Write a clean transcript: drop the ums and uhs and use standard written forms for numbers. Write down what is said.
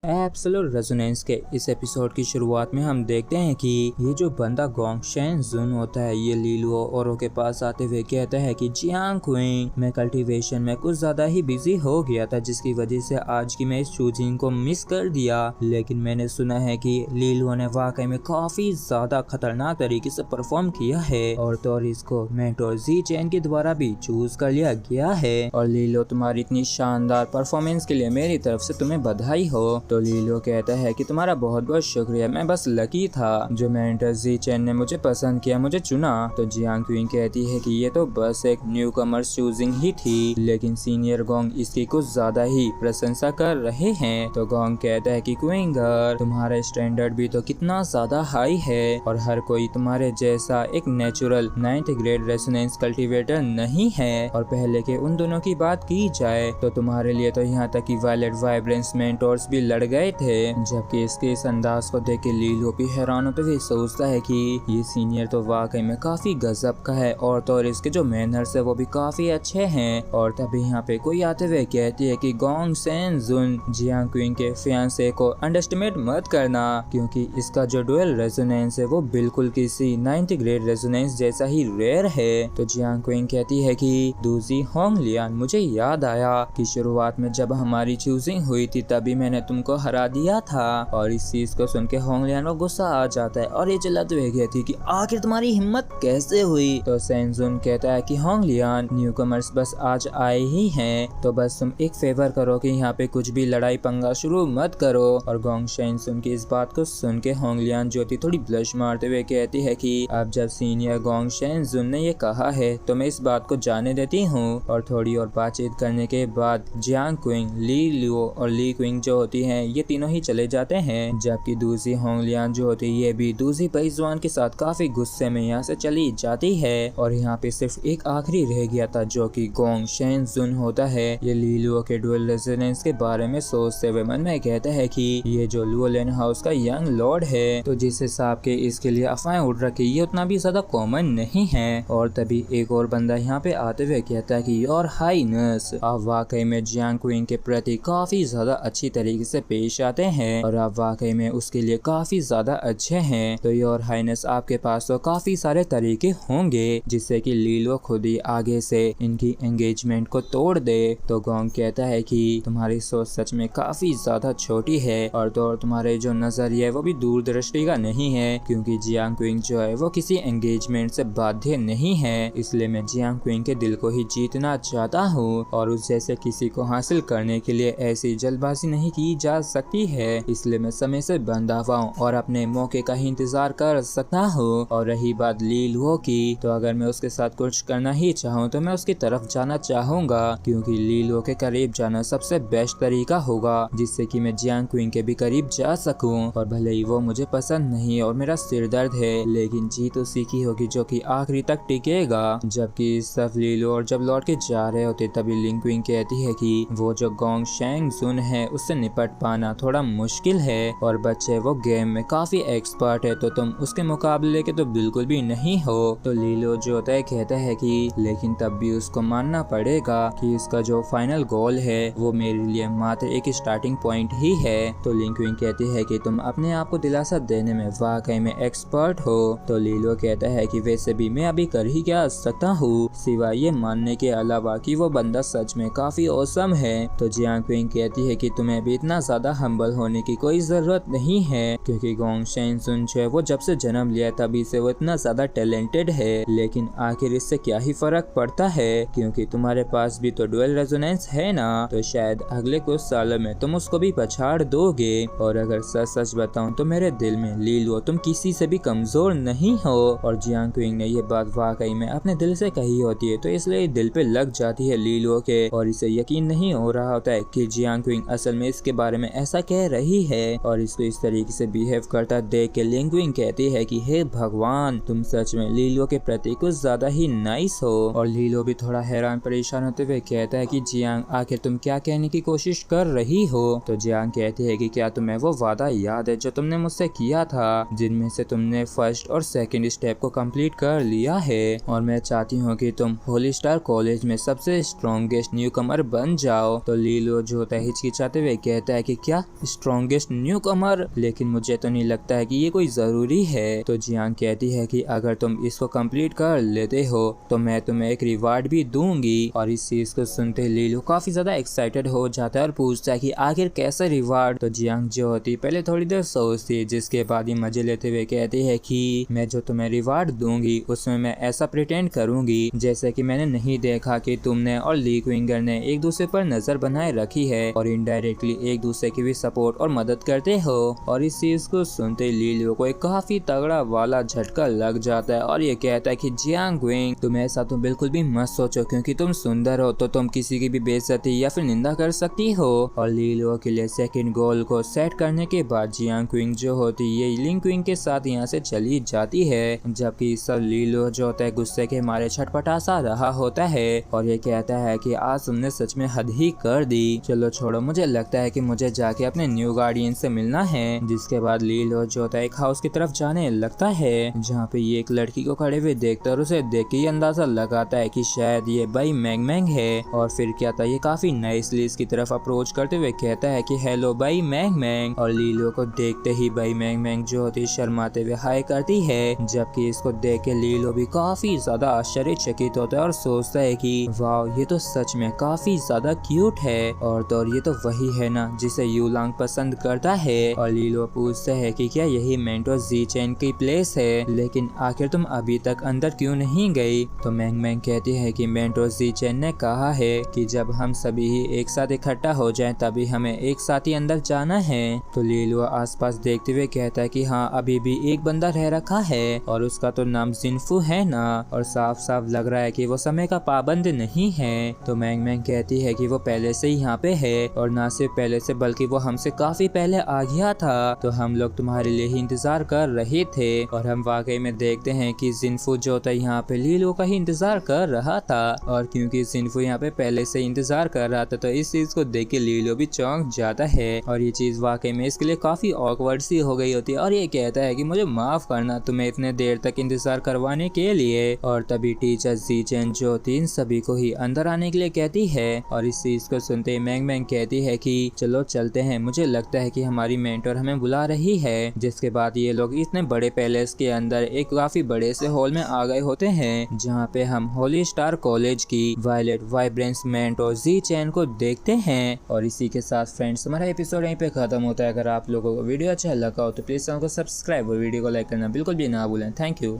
Absolute resonance के इस episode की शुरुआत में हम देखते हैं कि ये जो बंदा गोंगशेन जुन होता है ये लीलुओ औरों के पास आते हुए कहता है कि जियांग क्विंग, मैं कल्टीवेशन में कुछ ज्यादा ही बिजी हो गया था जिसकी वजह से आज की मैं इस चूजिंग को मिस कर दिया। लेकिन मैंने सुना है कि लीलुओ ने वाकई में काफी ज्यादा खतरनाक तरीके से परफॉर्म किया है और तो इसको मेंटोर जी चैन के द्वारा भी चूज कर लिया गया है। और लीलुओ, तुम्हारी इतनी शानदार परफॉर्मेंस के लिए मेरी तरफ से तुम्हें बधाई हो। तो लीलुओ कहता है कि तुम्हारा बहुत बहुत शुक्रिया, मैं बस लकी था जो मेंटर जी चैन ने मुझे पसंद किया, मुझे चुना। तो जियांग क्विंग कहती है कि ये तो बस एक न्यू कमर्स चूजिंग ही थी, लेकिन सीनियर गोंग इसकी कुछ ज्यादा ही प्रशंसा कर रहे हैं। तो गोंग कहता है कि क्विंगर, तुम्हारा स्टैंडर्ड भी तो कितना ज्यादा हाई है और हर कोई तुम्हारे जैसा एक natural 9th grade resonance cultivator नहीं है। और पहले के उन दोनों की बात की जाए तो तुम्हारे लिए तो यहाँ तक कि वायलेट वाइब्रेंस मेंटोर्स भी लड़ गए थे। जबकि इसके इस अंदाज को देख के लीलुओ भी हैरान होते हुए सोचता है कि ये सीनियर तो वाकई में काफी गजब का है और तो इसके जो मैनर्स है वो भी काफी अच्छे हैं। और तभी यहाँ पे कोई आते हुए कहती है कि गोंगशेन जुन, जियांग क्विंग के फियांसे को अंडरस्टिमेट मत करना क्योंकि इसका जो डुअल रेजोनेंस है वो बिल्कुल किसी 9th ग्रेड रेजोनेंस जैसा ही रेयर है। तो जियांग क्विंग कहती है कि दूजी होंगलियान, मुझे याद आया कि शुरुआत में जब हमारी चूजिंग हुई थी तभी मैंने तुमको हरा दिया था। और इस चीज को सुन के होंगलियान को गुस्सा आ जाता है और ये चिल्लाते हुए कहती है कि आखिर तुम्हारी हिम्मत कैसे हुई। तो सेंजुन कहता है कि होंगलियान, न्यूकमर्स बस आज आए ही हैं, तो बस तुम एक फेवर करो कि यहाँ पे कुछ भी लड़ाई पंगा शुरू मत करो। और गोंगशेन सुन की इस बात को सुन के होंगलियान जो थी थोड़ी ब्लश मारते हुए कहती है कि अब जब सीनियर गोंगशेन जुन ने ये कहा है तो मैं इस बात को जाने देती हूँ। और थोड़ी और बातचीत करने के बाद जियांग क्विंग, लीलुओ और ली क्विंग जो होती है ये तीनों ही चले जाते हैं। जबकि दूसरी होंगलियान जो होती है ये भी दूसरी पेजवान के साथ काफी गुस्से में यहाँ से चली जाती है। और यहाँ पे सिर्फ एक आखिरी रह गया था जो कि गोंगशेन जुन होता है। ये लीलुओ के डुअल रेजोनेंस के बारे में सोचते हुए मन में कहता है कि ये जो लुओलेन हाउस का यंग लॉर्ड है तो जिस हिसाब के इसके लिए अफवाहें उड़ रखी ये उतना भी ज्यादा कॉमन नहीं है। और तभी एक और बंदा यहाँ पे आते हुए कहता है कि योर हाईनेस, आप वाकई में जियांग क्विंग के प्रति काफी ज्यादा अच्छी तरीके से पेश आते हैं और आप वाकई में उसके लिए काफी ज्यादा अच्छे हैं। तो योर हाईनेस, आपके पास तो काफी सारे तरीके होंगे जिससे कि लीलुओ खुद ही आगे से इनकी एंगेजमेंट को तोड़ दे। तो गोंग कहता है कि तुम्हारी सोच सच में काफी ज्यादा छोटी है और तो तुम्हारे जो नजरिया है वो भी दूरदृष्टि का नहीं है क्योंकि जियांग क्विंग जो है वो किसी एंगेजमेंट से बाध्य नहीं है। इसलिए मैं जियांग क्विंग के दिल को ही जीतना चाहता हूँ और उस जैसे किसी को हासिल करने के लिए ऐसी जल्दबाजी नहीं की जा सकती है। इसलिए मैं समय से बंधा हुआ हूँ और अपने मौके का ही इंतजार कर सकता हूँ। और रही बात लीलुओ की, तो अगर मैं उसके साथ कुछ करना ही चाहूँ तो मैं उसकी तरफ जाना चाहूंगा क्योंकि लीलुओ के करीब जाना सबसे बेस्ट तरीका होगा जिससे कि मैं जियांग क्विंग के भी करीब जा सकूं। और भले ही वो मुझे पसंद नहीं और मेरा सिर दर्द है लेकिन जीत उसी की होगी जो कि आखिरी तक टिकेगा। जबकि सब लीलुओ और जब लौट के जा रहे होते तभी लिंग क्विंग कहती है कि वो जो गोंगशेन जुन है उससे निपट पाना थोड़ा मुश्किल है और बच्चे वो गेम में काफी एक्सपर्ट है तो तुम उसके मुकाबले के तो बिल्कुल भी नहीं हो। तो लीलुओ जो होता है कहता है कि लेकिन तब भी उसको मानना पड़ेगा कि इसका जो फाइनल गोल है वो मेरे लिए मात्र एक स्टार्टिंग पॉइंट ही है। तो लिंग क्विंग कहती है कि तुम अपने आप को दिलासा देने में वाकई में एक्सपर्ट हो। तो लीलुओ कहता है कि वैसे भी मैं अभी कर ही क्या सकता हूँ सिवाय ये मानने के अलावा कि वो बंदा सच में काफी औसम है। तो जियांग क्विंग कहती है कि तुम्हें भी इतना ज्यादा हम्बल होने की कोई जरूरत नहीं है क्योंकि गोंगशेन जुन जो है वो जब से जन्म लिया तभी से वो इतना ज्यादा टैलेंटेड है लेकिन आखिर इससे क्या ही फर्क पड़ता है क्योंकि तुम्हारे पास भी तो डुअल रेजोनेंस है ना। तो शायद अगले कुछ सालों में तुम उसको भी पछाड़ दोगे। और अगर सच सच बताऊं तो मेरे दिल में लीलुओ तुम किसी से भी कमजोर नहीं हो। और जियांग क्विंग ने ये बात वाकई में अपने दिल से कही होती है तो इसलिए दिल पे लग जाती है लीलुओ के और इसे यकीन नहीं हो रहा होता है कि जियांग क्विंग असल में इसके बारे में ऐसा कह रही है। और इसको इस तरीके से बिहेव करता देख के लिंग क्विंग कहती है कि हे भगवान, तुम सच में लीलुओ के प्रति कुछ ज्यादा ही नाइस हो। और लीलुओ भी थोड़ा हैरान परेशान होते हुए कहता है कि जियांग, आखिर तुम क्या कहने की कोशिश कर रही हो। तो जियांग कहती है कि क्या तुम्हें वो वादा याद है जो तुमने मुझसे किया था जिनमें से तुमने फर्स्ट और सेकंड स्टेप को कंप्लीट कर लिया है और मैं चाहती हूँ कि तुम होली स्टार कॉलेज में सबसे स्ट्रॉन्गेस्ट न्यूकमर बन जाओ। तो लीलुओ जो होता है हिचकिचाते हुए कहता है कि कि क्या स्ट्रॉन्गेस्ट न्यू कमर, लेकिन मुझे तो नहीं लगता है कि ये कोई जरूरी है। तो जियांग कहती है कि अगर तुम इसको कंप्लीट कर लेते हो तो मैं तुम्हें एक रिवार्ड भी दूंगी। और इस चीज को सुनते लीलू काफी ज्यादा एक्साइटेड हो जाता है और पूछता है कि आखिर कैसा रिवार्ड। तो जियांग जो होती पहले थोड़ी देर सोचती, जिसके बाद ही मजे लेते हुए कहती है कि मैं जो तुम्हें रिवार्ड दूंगी उसमें मैं ऐसा प्रिटेंड करूंगी जैसे कि मैंने नहीं देखा कि तुमने और ली क्विंगर ने एक दूसरे पर नजर बनाए रखी है और इनडायरेक्टली एक दूसरे की भी सपोर्ट और मदद करते हो। और इस चीज को सुनते लीलू को एक काफी तगड़ा वाला झटका लग जाता है और ये कहता है कि जियांग क्विंग तुम ऐसा तो बिल्कुल भी मत सोचो, क्योंकि तुम सुंदर हो तो तुम किसी की भी बेइज्जती या फिर निंदा कर सकती हो। और लीलू के लिए सेकंड गोल को सेट करने के बाद जियांग क्विंग जो होती है लिंग क्विंग के साथ यहाँ से चली जाती है, जबकि सब लीलू जो होता है गुस्से के मारे छटपटा सा रहा होता है और ये कहता है कि आज तुमने सच में हद ही कर दी। चलो छोड़ो, मुझे लगता है कि मुझे जाके अपने न्यू गार्डियन से मिलना है। जिसके बाद लीलू जो होता है एक हाउस की तरफ जाने लगता है, जहाँ पे ये एक लड़की को खड़े हुए देखता है और उसे देख के अंदाजा लगाता है कि शायद ये बाई मैंग मैंग है। और फिर क्या था, ये काफी नाइसली इसकी तरफ अप्रोच करते हुए कहता है कि हेलो बाई मैंग मैंग। और लीलू को देखते ही बाई मैंग मैंग जो होती शर्माते हुए हाय करती है, जबकि इसको देख के लीलू भी काफी ज्यादा आश्चर्यचकित होता है और सोचता है कि वाह ये तो सच में काफी ज्यादा क्यूट है और तो ये तो वही है ना जिसे यूलांग पसंद करता है। और लीलू पूछता है कि क्या यही मेंटो जी चैन की प्लेस है, लेकिन आखिर तुम अभी तक अंदर क्यों नहीं गई। तो मैंग मैंग कहती है कि मेंटो जी चैन ने कहा है कि जब हम सभी ही एक साथ इकट्ठा हो जाएं तभी हमें एक साथ ही अंदर जाना है। तो लीलू आसपास देखते हुए कहता है कि हाँ अभी भी एक बंदा रह रखा है और उसका तो नाम जिनफू है ना, और साफ साफ लग रहा है कि वो समय का पाबंद नहीं है। तो मैंग मैंग कहती है कि वो पहले से ही यहाँ पे है और ना सिर्फ पहले से बल्कि वो हमसे काफी पहले आ गया था। तो हम लोग तुम्हारे लिए ही इंतजार कर रहे थे और हम वाकई में देखते हैं कि जिनफू जो था यहाँ पे लीलू का ही इंतजार कर रहा था। और क्योंकि जिनफू यहाँ पे पहले से इंतजार कर रहा था तो इस चीज को देख के लीलू भी चौंक जाता है और ये चीज वाकई में इसके लिए काफी ऑकवर्ड सी हो गई होती है और ये कहता है कि मुझे माफ करना तुम्हें इतने देर तक इंतजार करवाने के लिए। और तभी टीचर जी चैन जो तीन सभी को ही अंदर आने के लिए कहती है और इस चीज को सुनते ही मैंग मैंग कहती है कि चलो चलते हैं, मुझे लगता है कि हमारी मेंटर हमें बुला रही है। जिसके बाद ये लोग इतने बड़े पैलेस के अंदर एक काफी बड़े से हॉल में आ गए होते हैं, जहाँ पे हम होली स्टार कॉलेज की वायलेट वाइब्रेंस मेंटो जी चैन को देखते हैं। और इसी के साथ फ्रेंड्स हमारा एपिसोड यहीं पे खत्म होता है। अगर आप लोगों को वीडियो अच्छा लगा हो तो प्लीज चैनल को सब्सक्राइब और वीडियो को लाइक करना बिल्कुल भी ना भूलें। Thank you.